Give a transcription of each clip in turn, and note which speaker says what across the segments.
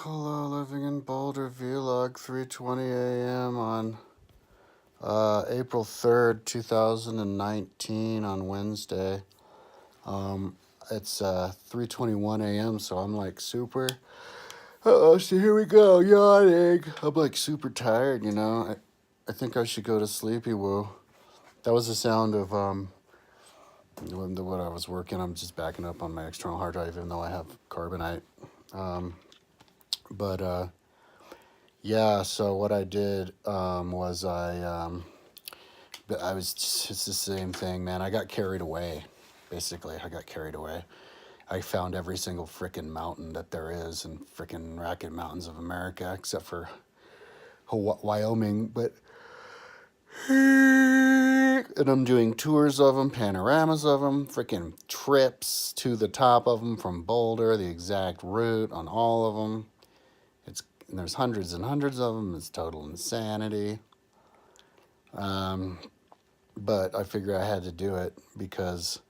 Speaker 1: Hello, living in Boulder vlog, 3:20 a.m. on April 3rd, 2019 on Wednesday. It's 3:21 a.m. so I'm like super. So here we go, yawning. I'm like super tired, you know. I think I should go to sleepy woo. That was the sound of what I was working. I'm just backing up on my external hard drive, even though I have carbonite. But yeah, so what I did was it's the same thing, man. I got carried away, basically. I got carried away. I found every single frickin' mountain that there is in frickin' Rocket Mountains of America, except for Wyoming. But and I'm doing tours of them, panoramas of them, frickin' trips to the top of them from Boulder, the exact route on all of them. And there's hundreds and hundreds of them. It's total insanity. But I figure I had to do it because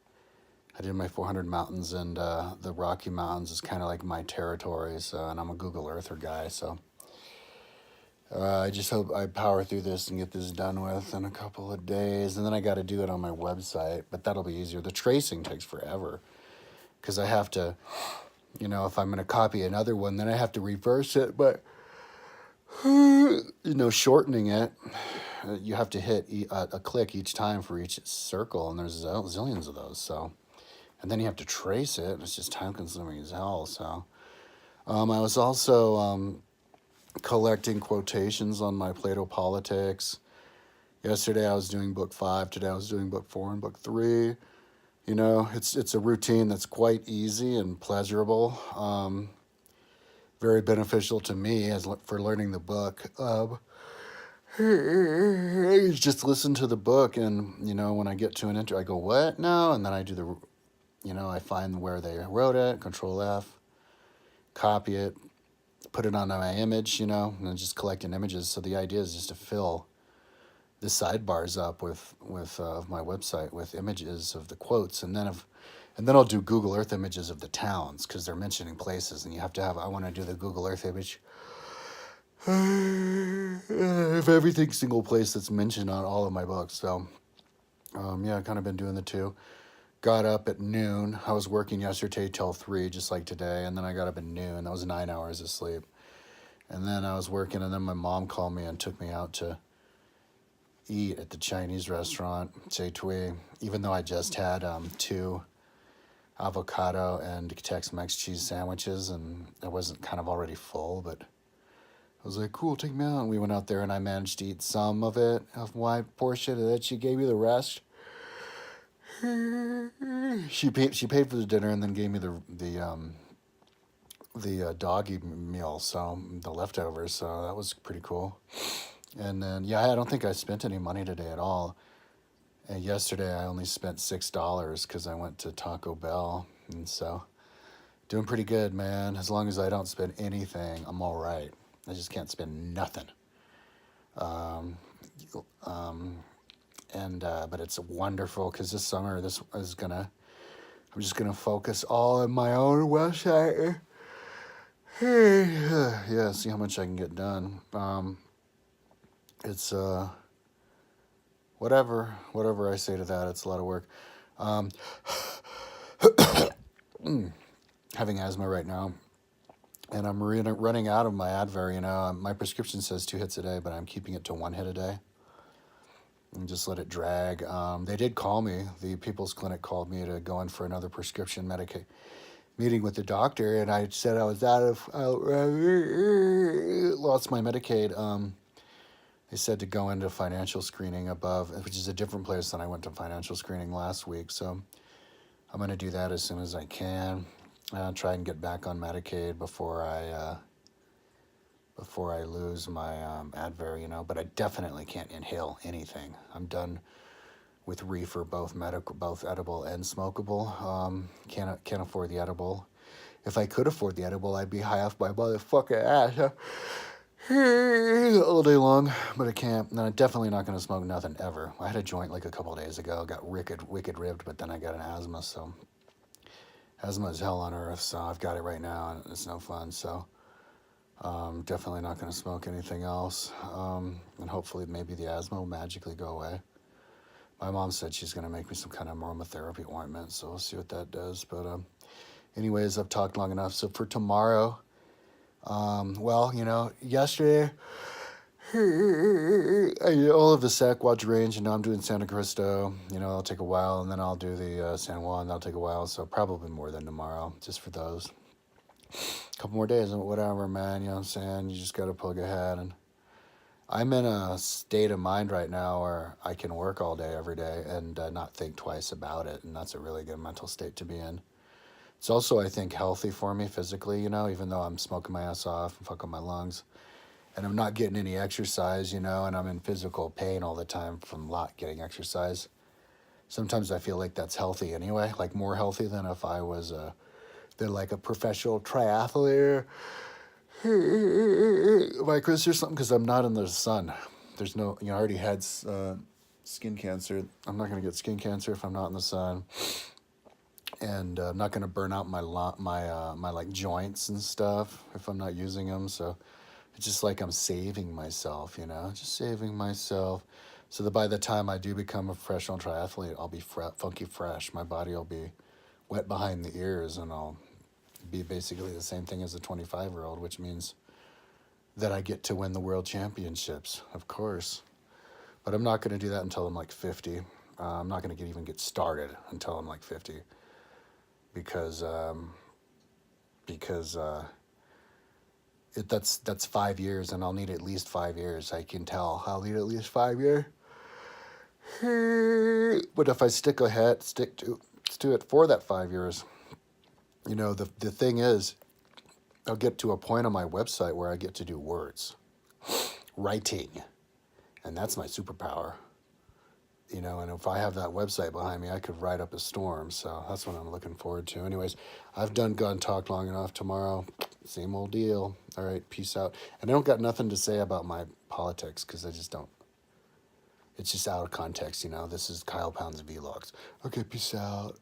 Speaker 1: I did my 400 mountains, and the Rocky Mountains is kind of like my territory. So, and I'm a Google Earther guy, so I just hope I power through this and get this done with in a couple of days. And then I got to do it on my website, but that'll be easier. The tracing takes forever because I have to, if I'm going to copy another one, then I have to reverse it. But shortening it, you have to hit a click each time for each circle, and there's zillions of those. So, and then you have to trace it, and it's just time consuming as hell. So, I was also collecting quotations on my Plato Politics. Yesterday I was doing book 5. Today I was doing book 4 and book 3. It's a routine that's quite easy and pleasurable. Very beneficial to me for learning the book. Just listen to the book, and when I get to an intro, I go, "What? No," and then I do I find where they wrote it, Control F, copy it, put it on my image, and then just collecting images. So the idea is just to fill the sidebars up with my website with images of the quotes, and then I'll do Google Earth images of the towns because they're mentioning places, and you have to have. I want to do the Google Earth image of every single place that's mentioned on all of my books. So, yeah, I've kind of been doing the two. Got up at noon. I was working yesterday till 3, just like today, and then I got up at noon. That was 9 hours of sleep. And then I was working, and then my mom called me and took me out to eat at the Chinese restaurant, Chay Tui, even though I just had 2 avocado and Tex-Mex cheese sandwiches, and I wasn't kind of already full, but I was like, cool, take me out. And we went out there, and I managed to eat some of it, of my portion, and then she gave me the rest. She paid for the dinner and then gave me the doggy meal, so the leftovers. So that was pretty cool. And then I don't think I spent any money today at all. And yesterday I only spent $6 because I went to Taco Bell, and so doing pretty good, man. As long as I don't spend anything, I'm all right. I just can't spend nothing. But it's wonderful because this summer I'm just gonna focus all on my own website. Yeah, see how much I can get done. It's whatever I say to that, it's a lot of work. Having asthma right now, and I'm running out of my Advair. My prescription says 2 hits a day, but I'm keeping it to 1 hit a day. And just let it drag. They did call me. The People's Clinic called me to go in for another prescription meeting with the doctor, and I said I was lost my Medicaid. They said to go into financial screening above, which is a different place than I went to financial screening last week. So I'm going to do that as soon as I can. Try and get back on Medicaid before I lose my Advair, but I definitely can't inhale anything. I'm done with reefer, both edible and smokable. Can't afford the edible. If I could afford the edible, I'd be high off my motherfucking ass all day long, but I can't. And I'm definitely not going to smoke nothing ever. I had a joint like a couple of days ago, got wicked ribbed, but then I got an asthma, asthma is hell on earth, so I've got it right now, and it's no fun, so Definitely not going to smoke anything else. And hopefully maybe the asthma will magically go away. My mom said she's going to make me some kind of aromatherapy ointment, so we'll see what that does. But anyways, I've talked long enough. So for tomorrow, well, yesterday, all of the Sasquatch range, I'm doing Santa Cristo. It'll take a while, and then I'll do the San Juan. That'll take a while, so probably more than tomorrow, just for those. A couple more days, and whatever, man. You know what I'm saying? You just got to plug ahead. And I'm in a state of mind right now where I can work all day, every day, and not think twice about it. And that's a really good mental state to be in. It's also, I think, healthy for me physically, even though I'm smoking my ass off and fucking my lungs. And I'm not getting any exercise, and I'm in physical pain all the time from not getting exercise. Sometimes I feel like that's healthy anyway, like more healthy than if I was like a professional triathlete like Chris or something, because I'm not in the sun. There's no, I already had skin cancer. I'm not going to get skin cancer if I'm not in the sun. And I'm not going to burn out my like joints and stuff if I'm not using them. So it's just like I'm saving myself, just saving myself, so that by the time I do become a professional triathlete, I'll be funky fresh. My body will be wet behind the ears, and I'll be basically the same thing as a 25-year-old, which means that I get to win the world championships, of course. But I'm not going to do that until I'm like 50. I'm not going to even get started until I'm like 50, because that's 5 years, and I'll need at least 5 years. I can tell I'll need at least 5 years. But if I stick to it for that 5 years, the thing is, I'll get to a point on my website where I get to do words, writing, and that's my superpower. And if I have that website behind me, I could write up a storm. So that's what I'm looking forward to. Anyways, I've done gun talk long enough. Tomorrow, same old deal. All right, peace out. And I don't got nothing to say about my politics, because I just don't. It's just out of context, This is Kyle Pound's Vlogs. Okay, peace out.